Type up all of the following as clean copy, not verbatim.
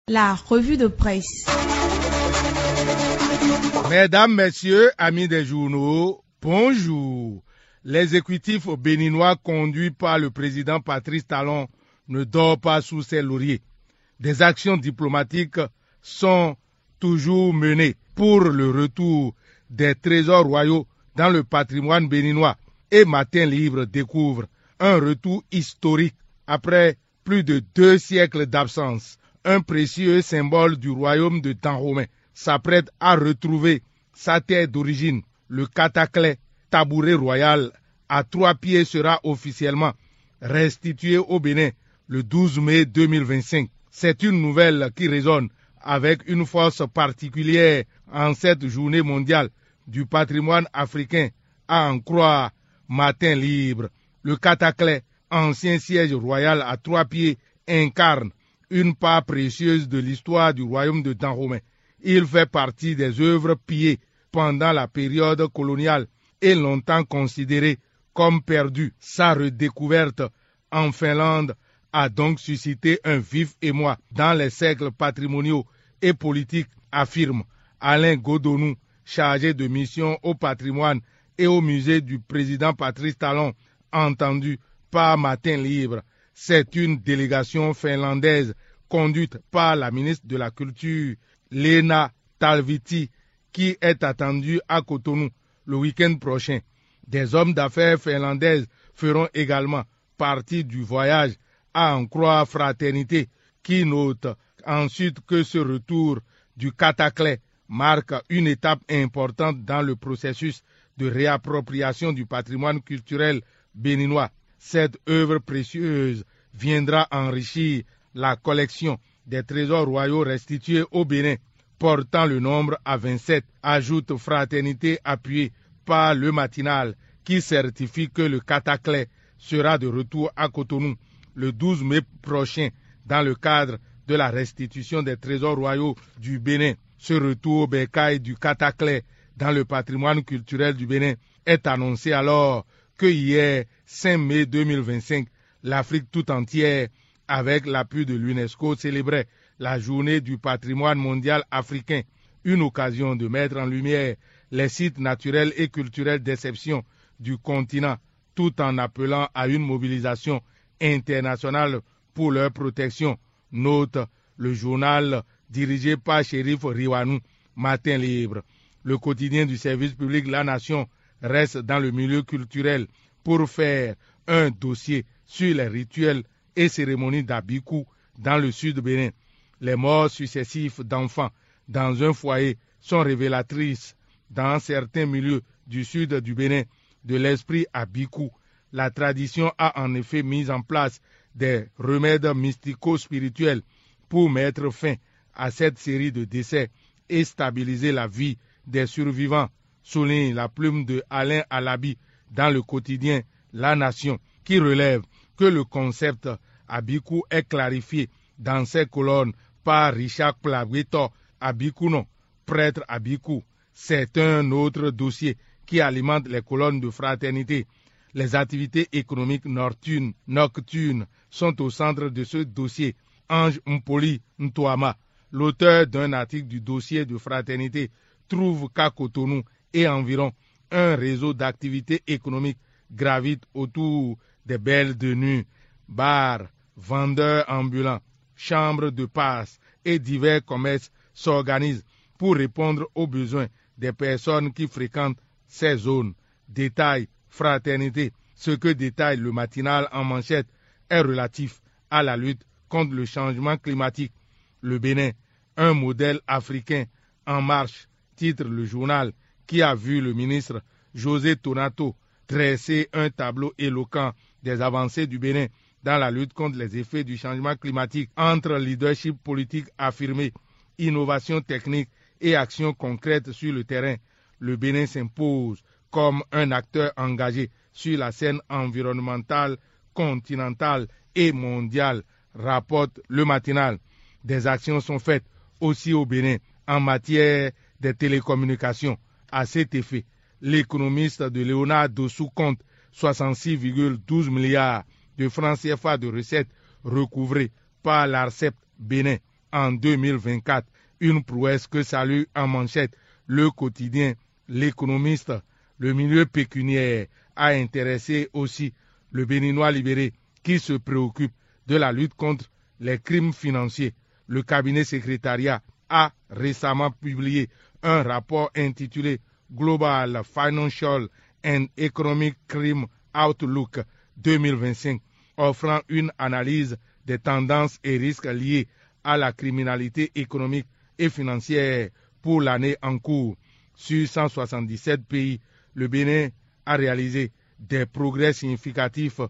La revue de presse. Mesdames, Messieurs, amis des journaux, bonjour. L'exécutif béninois conduit par le président Patrice Talon ne dort pas sous ses lauriers. Des actions diplomatiques sont toujours menées pour le retour des trésors royaux dans le patrimoine béninois. Et Matin Libre découvre un retour historique après plus de 2 siècles d'absence. Un précieux symbole du royaume de Dahomey s'apprête à retrouver sa terre d'origine. Le cataclè, tabouret royal à 3 pieds, sera officiellement restitué au Bénin le 12 mai 2025. C'est une nouvelle qui résonne avec une force particulière en cette journée mondiale du patrimoine africain, à en croire Matin Libre. Le cataclè, ancien siège royal à 3 pieds, incarne une part précieuse de l'histoire du royaume de Dahomey. Il fait partie des œuvres pillées pendant la période coloniale et longtemps considéré comme perdu. Sa redécouverte en Finlande a donc suscité un vif émoi dans les cercles patrimoniaux et politiques, affirme Alain Godonou, chargé de mission au patrimoine et au musée du président Patrice Talon, entendu par Matin Libre. C'est une délégation finlandaise conduite par la ministre de la Culture, Lena Talvitie, qui est attendue à Cotonou le week-end prochain. Des hommes d'affaires finlandaises feront également partie du voyage, à en croire Fraternité, qui note ensuite que ce retour du cataclè marque une étape importante dans le processus de réappropriation du patrimoine culturel béninois. Cette œuvre précieuse viendra enrichir la collection des trésors royaux restitués au Bénin, portant le nombre à 27, ajoute Fraternité, appuyée par le matinal, qui certifie que le cataclè sera de retour à Cotonou le 12 mai prochain dans le cadre de la restitution des trésors royaux du Bénin. Ce retour bécaye du cataclè dans le patrimoine culturel du Bénin est annoncé alors que hier, 5 mai 2025, l'Afrique tout entière, avec l'appui de l'UNESCO, célébrait la journée du patrimoine mondial africain, une occasion de mettre en lumière les sites naturels et culturels d'exception du continent, tout en appelant à une mobilisation internationale pour leur protection, note le journal dirigé par Chérif Riwanou, Matin Libre. Le quotidien du service public La Nation reste dans le milieu culturel pour faire un dossier sur les rituels et cérémonies d'Abikou dans le sud Bénin. Les morts successifs d'enfants dans un foyer sont révélatrices dans certains milieux du sud du Bénin de l'esprit Abikou. La tradition a en effet mis en place des remèdes mystico-spirituels pour mettre fin à cette série de décès et stabiliser la vie des survivants, souligne la plume de Alain Alabi dans le quotidien La Nation, qui relève que le concept Abikou est clarifié dans ses colonnes par Richard Plagueto Abikounon, prêtre Abikou. C'est un autre dossier qui alimente les colonnes de Fraternité. Les activités économiques nocturnes sont au centre de ce dossier. Ange Mpoli Ntouama, l'auteur d'un article du dossier de Fraternité, trouve qu'à Cotonou et environ un réseau d'activités économiques gravite autour des belles de nuit, bars, vendeurs ambulants, chambres de passe et divers commerces s'organisent pour répondre aux besoins des personnes qui fréquentent ces zones. Détail Fraternité. Ce que détaille le matinal en manchette est relatif à la lutte contre le changement climatique. Le Bénin, un modèle africain en marche, titre le journal, qui a vu le ministre José Tonato dresser un tableau éloquent des avancées du Bénin dans la lutte contre les effets du changement climatique entre leadership politique affirmé, innovation technique et action concrète sur le terrain. Le Bénin s'impose comme un acteur engagé sur la scène environnementale, continentale et mondiale, rapporte le matinal. Des actions sont faites aussi au Bénin en matière des télécommunications. À cet effet, l'économiste de Léonard Dossou compte 66,12 milliards de francs CFA de recettes recouvrées par l'ARCEP Bénin. en 2024. Une prouesse que salue en manchette le quotidien L'Économiste. Le milieu pécuniaire a intéressé aussi le Béninois libéré qui se préoccupe de la lutte contre les crimes financiers. Le cabinet secrétariat a récemment publié un rapport intitulé Global Financial and Economic Crime Outlook 2025, offrant une analyse des tendances et risques liés à la criminalité économique et financière pour l'année en cours. Sur 177 pays, le Bénin a réalisé des progrès significatifs,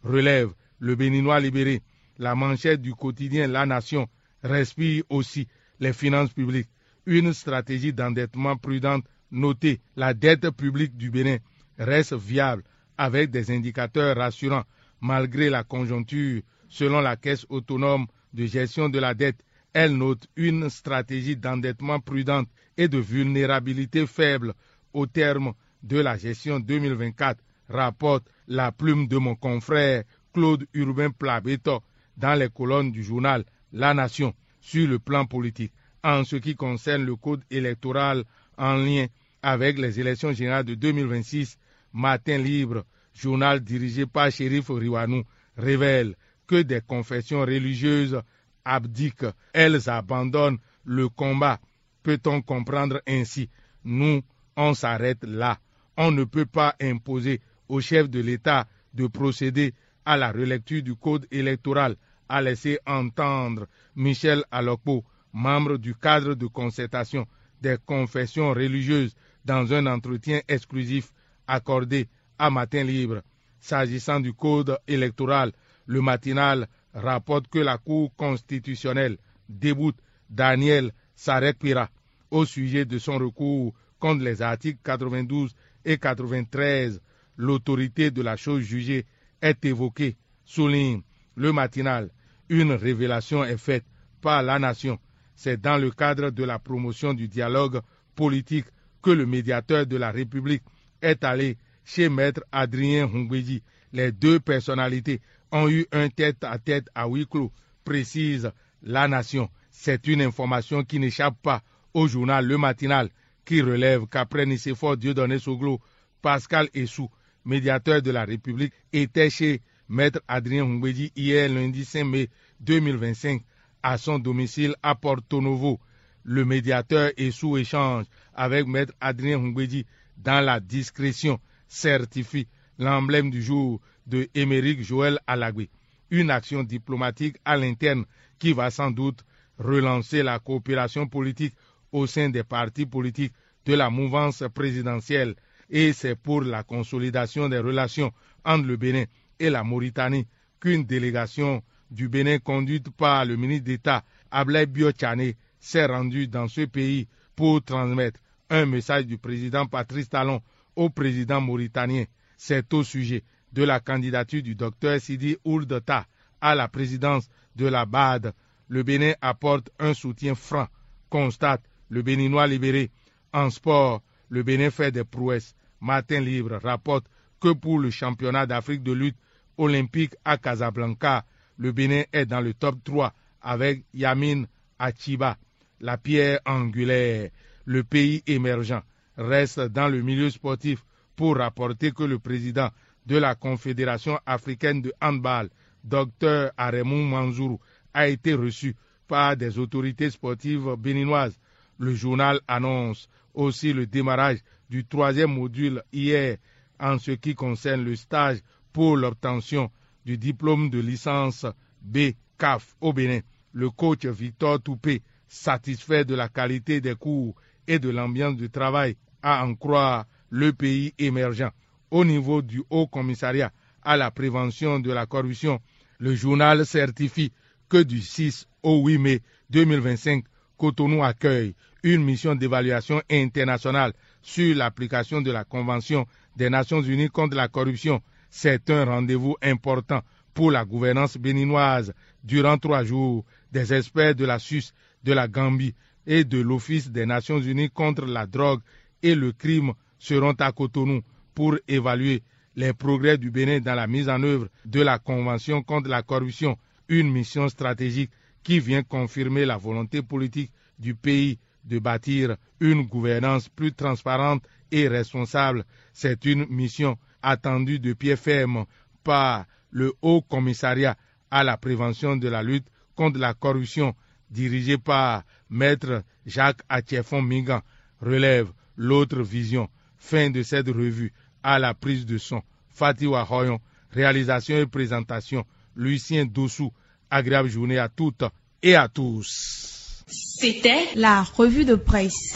relève le Béninois libéré. La manchette du quotidien La Nation respire aussi les finances publiques. Une stratégie d'endettement prudente notée. La dette publique du Bénin reste viable avec des indicateurs rassurants malgré la conjoncture. Selon la Caisse autonome de gestion de la dette, elle note une stratégie d'endettement prudente et de vulnérabilité faible au terme de la gestion 2024, rapporte la plume de mon confrère Claude Urbain Plabeto dans les colonnes du journal La Nation. Sur le plan politique, en ce qui concerne le code électoral en lien avec les élections générales de 2026, Matin Libre, journal dirigé par Chérif Riwanou, révèle que des confessions religieuses abdiquent, elles abandonnent le combat. Peut-on comprendre ainsi? Nous, on s'arrête là. On ne peut pas imposer au chef de l'État de procéder à la relecture du code électoral, a laissé entendre Michel Alokpo, membre du cadre de concertation des confessions religieuses, dans un entretien exclusif accordé à Matin Libre. S'agissant du code électoral, le matinal rapporte que la Cour constitutionnelle déboute Daniel Sarekpira au sujet de son recours contre les articles 92 et 93. L'autorité de la chose jugée est évoquée, souligne le matinal. Une révélation est faite par La Nation. C'est dans le cadre de la promotion du dialogue politique que le médiateur de la République est allé chez Maître Adrien Hongbeji. Les deux personnalités ont eu un tête-à-tête à huis clos, précise La Nation. C'est une information qui n'échappe pas au journal Le Matinal, qui relève qu'après Nicéphore Dieudonné Soglo, Pascal Essou, médiateur de la République, était chez Maître Adrien Hongbeji hier lundi 5 mai 2025 à son domicile à Porto Novo. Le médiateur Essou échange avec Maître Adrien Hongbeji dans la discrétion, certifie l'emblème du jour de Émeric Joël Alagbe. Une action diplomatique à l'interne qui va sans doute relancer la coopération politique au sein des partis politiques de la mouvance présidentielle, et c'est pour la consolidation des relations entre le Bénin et la Mauritanie qu'une délégation du Bénin conduite par le ministre d'État Ablaye Bio-Tchane s'est rendue dans ce pays pour transmettre un message du président Patrice Talon au président mauritanien. C'est au sujet de la candidature du docteur Sidi Ould Tah à la présidence de la BAD. Le Bénin apporte un soutien franc, constate le Béninois libéré. En sport, le Bénin fait des prouesses. Matin Libre rapporte que pour le championnat d'Afrique de lutte olympique à Casablanca, le Bénin est dans le top 3 avec Yamine Achiba. La pierre angulaire, le pays émergent, reste dans le milieu sportif pour rapporter que le président de la Confédération africaine de handball, Dr Aremou Manzourou, a été reçu par des autorités sportives béninoises. Le journal annonce aussi le démarrage du 3e module hier en ce qui concerne le stage pour l'obtention du diplôme de licence B-CAF au Bénin. Le coach Victor Toupé, satisfait de la qualité des cours et de l'ambiance de travail, à en croire le pays émergent. Au niveau du Haut Commissariat à la prévention de la corruption, le journal certifie que du 6 au 8 mai 2025, Cotonou accueille une mission d'évaluation internationale sur l'application de la Convention des Nations Unies contre la corruption. C'est un rendez-vous important pour la gouvernance béninoise. Durant 3 jours, des experts de la Suisse, de la Gambie et de l'Office des Nations Unies contre la drogue et le crime seront à Cotonou pour évaluer les progrès du Bénin dans la mise en œuvre de la Convention contre la corruption, une mission stratégique qui vient confirmer la volonté politique du pays de bâtir une gouvernance plus transparente et responsable. C'est une mission attendue de pied ferme par le Haut Commissariat à la prévention de la lutte contre la corruption, dirigé par Maître Jacques Attiéfon Mingan, relève l'autre vision. Fin de cette revue. À la prise de son, Fatih Wahoyon, réalisation et présentation, Lucien Dossou. Agréable journée à toutes et à tous. C'était la revue de presse.